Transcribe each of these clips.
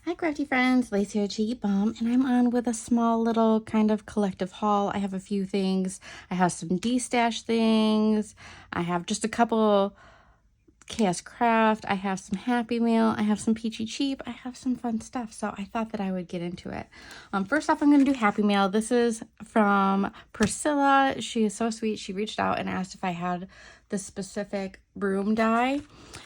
Hi crafty friends, Lacey or Cheeky Bum, and I'm on with a small little kind of collective haul. I have a few things. I have some Destash things. I have just a couple Chaos Craft. I have some Happy Meal. I have some Peachy Cheap. I have some fun stuff, so I thought that I would get into it. First off, I'm going to do Happy Meal. This is from Priscilla. She is so sweet. She reached out and asked if I had the specific broom die,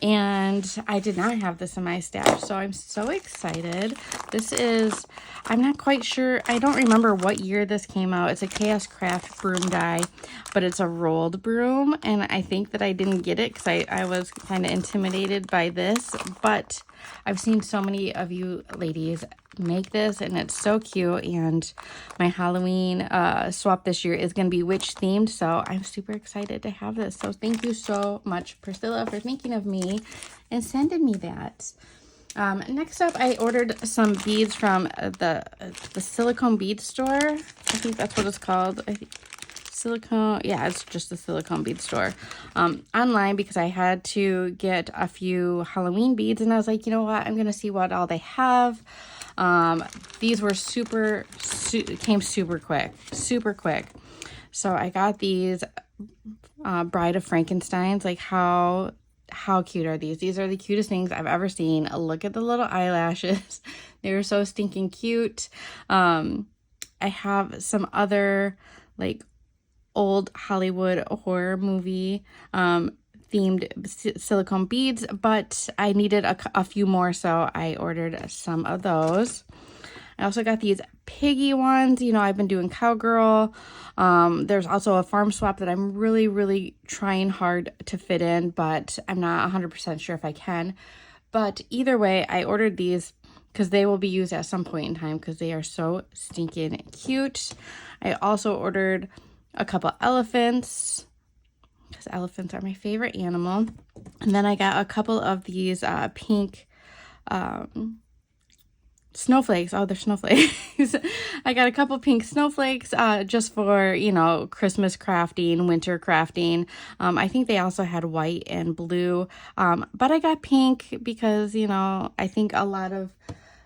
and I did not have this in my stash, so I'm so excited. This is, I'm not quite sure, I don't remember what year this came out. It's a Chaos Craft broom die, but it's a rolled broom, and I think that I didn't get it because I was kind of intimidated by this, but I've seen so many of you ladies make this, and it's so cute. And my Halloween swap this year is going to be witch themed, so I'm super excited to have this. So thank you so much, Priscilla, for thinking of me and sending me that. Next up, I ordered some beads from the Silicone bead store. I think that's what it's called. I think Silicone, yeah, it's just the Silicone bead store online, because I had to get a few Halloween beads, and I was like, you know what, I'm gonna see what all they have. These were came super quick. So I got these Bride of Frankensteins. Like, how cute are these? These are the cutest things I've ever seen. Look at the little eyelashes. They were so stinking cute. I have some other like old Hollywood horror movie themed silicone beads, but I needed a few more, so I ordered some of those. I also got these piggy ones. You know, I've been doing cowgirl. There's also a farm swap that I'm really trying hard to fit in, but I'm not 100% sure if I can. But either way, I ordered these because they will be used at some point in time, because they are so stinking cute. I also ordered a couple elephants, because elephants are my favorite animal. And then I got a couple of these pink snowflakes. Oh, they're snowflakes. I got a couple pink snowflakes just for, you know, Christmas crafting, winter crafting. I think they also had white and blue, but I got pink because, you know, I think a lot of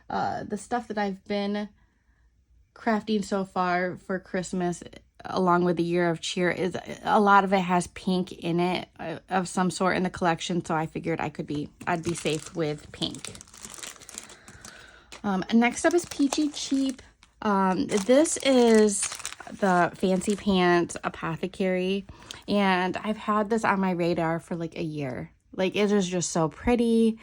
the stuff that I've been crafting so far for Christmas, along with the Year of Cheer, is a lot of it has pink in it of some sort in the collection, so I figured I'd be safe with pink. Next up is Peachy Cheap. This is the Fancy Pants Apothecary, and I've had this on my radar for like a year. Like, it is just so pretty.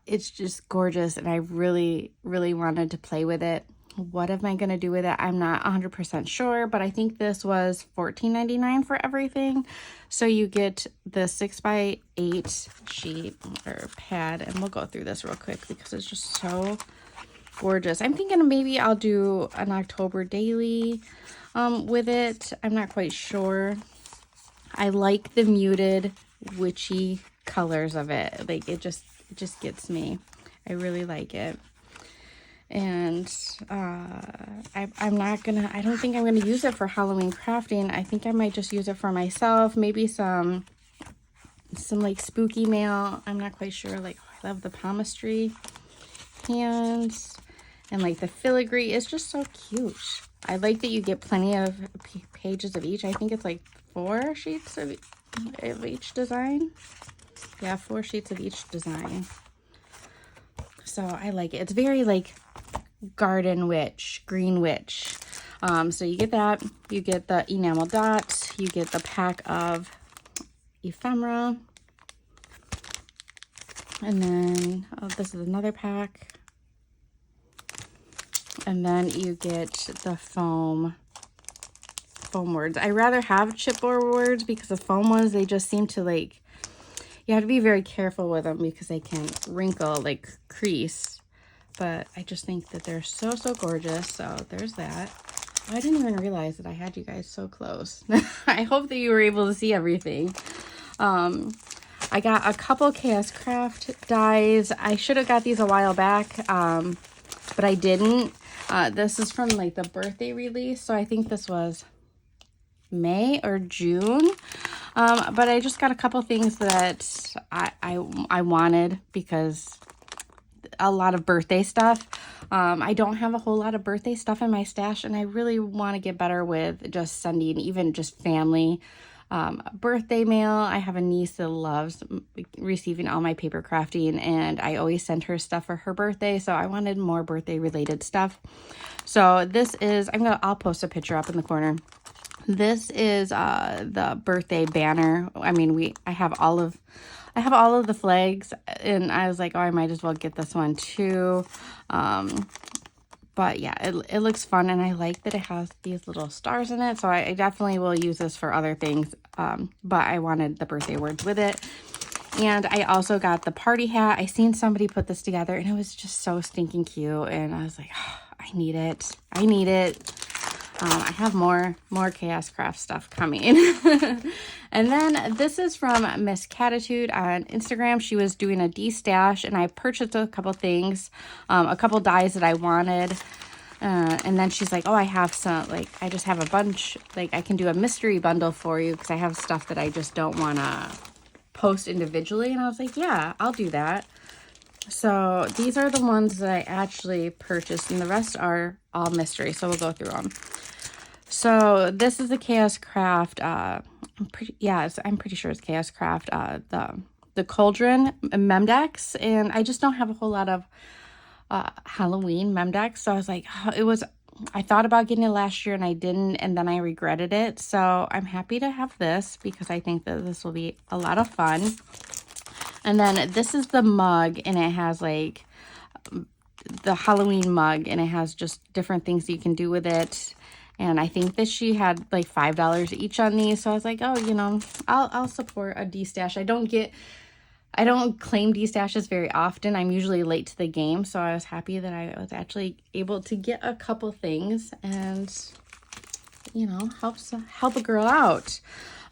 It's just gorgeous, and I really wanted to play with it. What am I going to do with it? I'm not 100% sure, but I think this was $14.99 for everything. So you get the 6x8 sheet or pad, and we'll go through this real quick because it's just so gorgeous. I'm thinking maybe I'll do an October daily with it. I'm not quite sure. I like the muted witchy colors of it. Like, it just gets me. I really like it. And I don't think I'm gonna use it for Halloween crafting. I think I might just use it for myself. Maybe some like spooky mail. I'm not quite sure. Like, I love the palmistry hands and like the filigree. It's just so cute. I like that you get plenty of pages of each. I think it's like 4 sheets of each design. Yeah, 4 sheets of each design. So I like it. It's very like garden witch, green witch. So you get that. You get the enamel dots. You get the pack of ephemera. And then, oh, this is another pack. And then you get the foam words. I rather have chipboard words, because the foam ones, they just seem to like, you have to be very careful with them because they can wrinkle, like crease. But I just think that they're so gorgeous. So there's that. Oh, I didn't even realize that I had you guys so close. I hope that you were able to see everything. I got a couple Chaos Craft dies. I should have got these a while back, but I didn't. This is from like the birthday release, so I think this was May or June. But I just got a couple things that I wanted, because a lot of birthday stuff. I don't have a whole lot of birthday stuff in my stash, and I really want to get better with just sending even just family birthday mail. I have a niece that loves receiving all my paper crafting, and I always send her stuff for her birthday, so I wanted more birthday related stuff. So this is, I'll post a picture up in the corner. This is the birthday banner. I mean, I have all of the flags, and I was like, oh, I might as well get this one too. But yeah, it looks fun, and I like that it has these little stars in it, so I definitely will use this for other things, but I wanted the birthday words with it. And I also got the party hat. I seen somebody put this together, and it was just so stinking cute, and I was like, oh, I need it. I need it. I have more Chaos Craft stuff coming. And then this is from Miss Catitude on Instagram. She was doing a Destash, and I purchased a couple things, a couple dies that I wanted. And then she's like, oh, I have some, like, I just have a bunch, like, I can do a mystery bundle for you because I have stuff that I just don't want to post individually. And I was like, yeah, I'll do that. So these are the ones that I actually purchased, and the rest are all mystery, so we'll go through them. So this is the Chaos Craft, I'm pretty sure it's Chaos Craft, the Cauldron mem decks, and I just don't have a whole lot of Halloween mem decks, so I was like, I thought about getting it last year and I didn't, and then I regretted it, so I'm happy to have this because I think that this will be a lot of fun. And then this is the mug, and it has like the Halloween mug, and it has just different things you can do with it. And I think that she had like $5 each on these. So I was like, oh, you know, I'll support a D-stash. I don't claim D-stashes very often. I'm usually late to the game. So I was happy that I was actually able to get a couple things and, you know, help a girl out.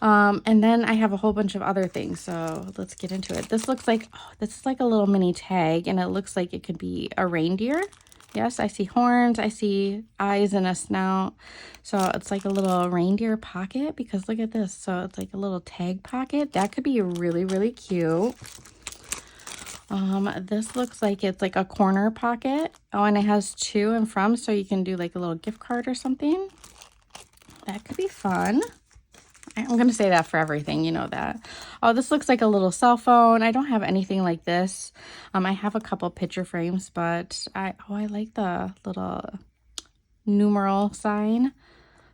And then I have a whole bunch of other things, so let's get into it. This looks like, this is like a little mini tag, and it looks like it could be a reindeer. Yes, I see horns, I see eyes and a snout. So it's like a little reindeer pocket, because look at this. So it's like a little tag pocket. That could be really, really cute. This looks like it's like a corner pocket. Oh, and it has to and from, so you can do like a little gift card or something. That could be fun. I'm going to say that for everything, you know that. Oh, this looks like a little cell phone. I don't have anything like this. I have a couple picture frames, but I like the little numeral sign.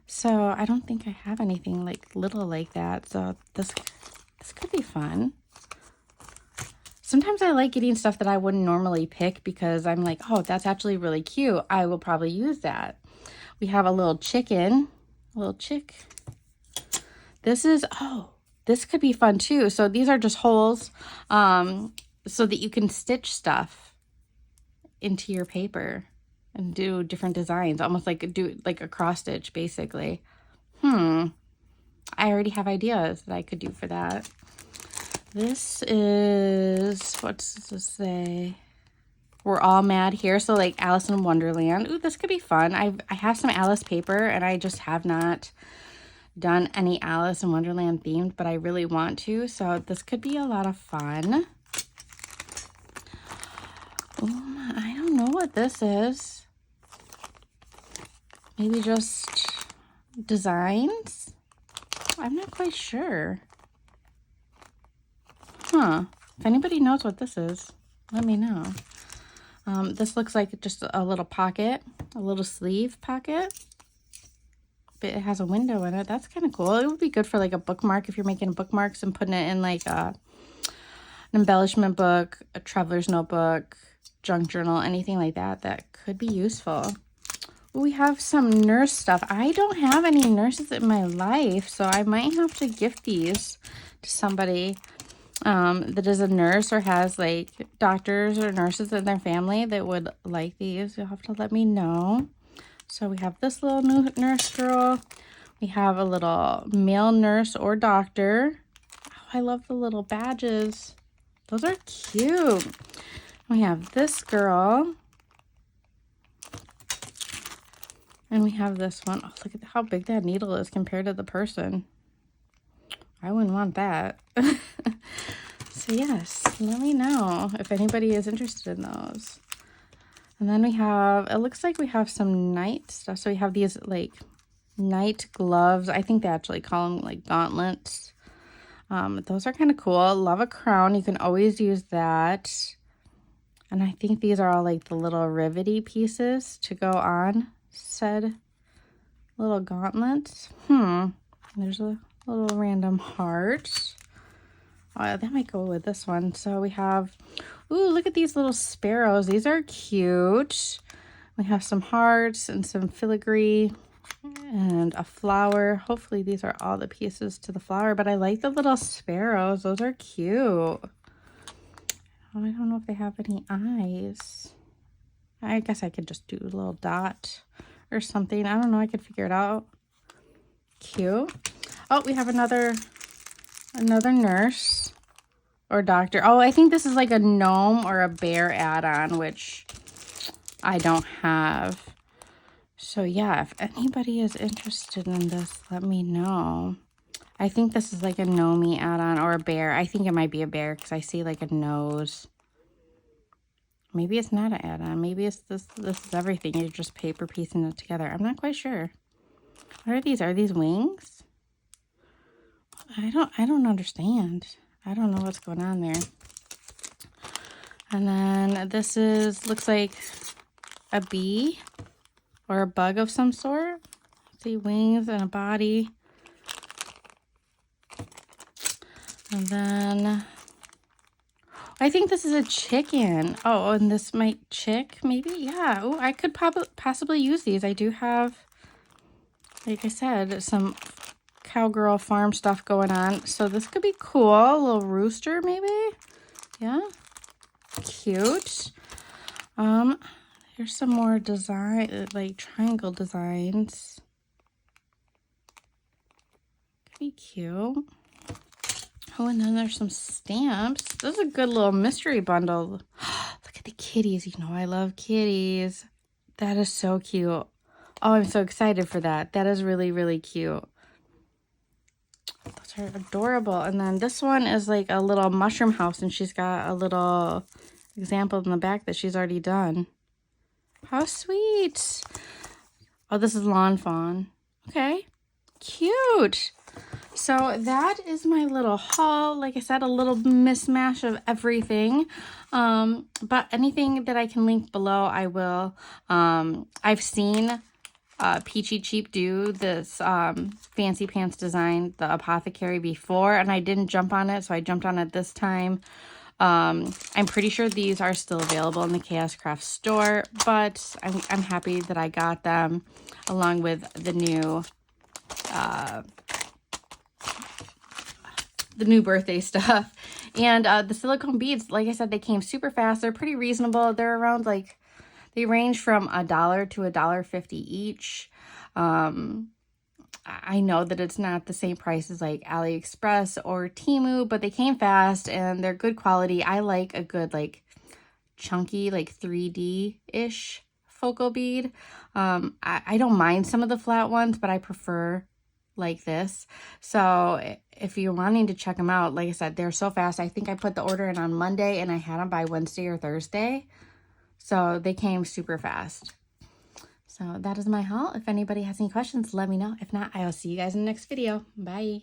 So I don't think I have anything like little like that. So this could be fun. Sometimes I like getting stuff that I wouldn't normally pick because I'm like, oh, that's actually really cute. I will probably use that. We have a little chicken, a little chick. This could be fun too. So these are just holes so that you can stitch stuff into your paper and do different designs, almost like do like a cross stitch basically. I already have ideas that I could do for that. This is, what does this say? We're all mad here. So like Alice in Wonderland. Ooh, this could be fun. I have some Alice paper, and I just have not done any Alice in Wonderland themed, but I really want to, so this could be a lot of fun. I don't know what this is. Maybe just designs? I'm not quite sure. If anybody knows what this is, let me know. This looks like just a little pocket, a little sleeve pocket. But it has a window in it. That's kind of cool. It would be good for like a bookmark if you're making bookmarks and putting it in like an embellishment book, a traveler's notebook, junk journal, anything like that. That could be useful. We have some nurse stuff. I don't have any nurses in my life, so I might have to gift these to somebody that is a nurse or has like doctors or nurses in their family that would like these. You'll have to let me know. So we have this little new nurse girl. We have a little male nurse or doctor. Oh, I love the little badges. Those are cute. We have this girl. And we have this one. Oh, look at how big that needle is compared to the person. I wouldn't want that. So yes, let me know if anybody is interested in those. And then we have, it looks like we have some night stuff. So we have these like night gloves. I think they actually call them like gauntlets. Those are kind of cool. Love a crown. You can always use that. And I think these are all like the little rivety pieces to go on said little gauntlets. There's a little random heart. That might go with this one. So we have, ooh, look at these little sparrows. These are cute. We have some hearts and some filigree and a flower. Hopefully these are all the pieces to the flower, but I like the little sparrows. Those are cute. Oh, I don't know if they have any eyes. I guess I could just do a little dot or something. I don't know. I could figure it out. Cute. Oh, we have another nurse or doctor. Oh, I think this is like a gnome or a bear add-on, which I don't have. So yeah, if anybody is interested in this, let me know. I think this is like a gnome add-on or a bear. I think it might be a bear because I see like a nose. Maybe it's not an add-on. Maybe it's this is everything. You're just paper piecing it together. I'm not quite sure. What are these? Are these wings? I don't understand. I don't know what's going on there. And then this looks like a bee or a bug of some sort. See, wings and a body. And then I think this is a chicken. Oh, and this might chick, maybe? Yeah. Oh, I could possibly use these. I do have, like I said, some cowgirl farm stuff going on. So this could be cool. A little rooster, maybe? Yeah. Cute. Here's some more design, like triangle designs. Could be cute. Oh, and then there's some stamps. This is a good little mystery bundle. Look at the kitties. You know I love kitties. That is so cute. Oh, I'm so excited for that. That is really, really cute. Those are adorable. And then this one is like a little mushroom house, and she's got a little example in the back that she's already done. How sweet. Oh, this is lawn fawn. Okay. Cute. So that is my little haul. Like I said, a little mismatch of everything. But anything that I can link below, I will. I've seen Peachy Cheap do this fancy pants design, the Apothecary, before, and I didn't jump on it, so I jumped on it this time. I'm pretty sure these are still available in the Chaos Craft store, but I'm happy that I got them along with the new birthday stuff. And the silicone beads, like I said, they came super fast. They're pretty reasonable. They're around like, they range from $1 to $1.50 each. I know that it's not the same price as like AliExpress or Temu, but they came fast and they're good quality. I like a good like chunky like 3D-ish focal bead. I don't mind some of the flat ones, but I prefer like this. So if you're wanting to check them out, like I said, they're so fast. I think I put the order in on Monday and I had them by Wednesday or Thursday. So they came super fast. So that is my haul. If anybody has any questions, let me know. If not, I'll see you guys in the next video. Bye.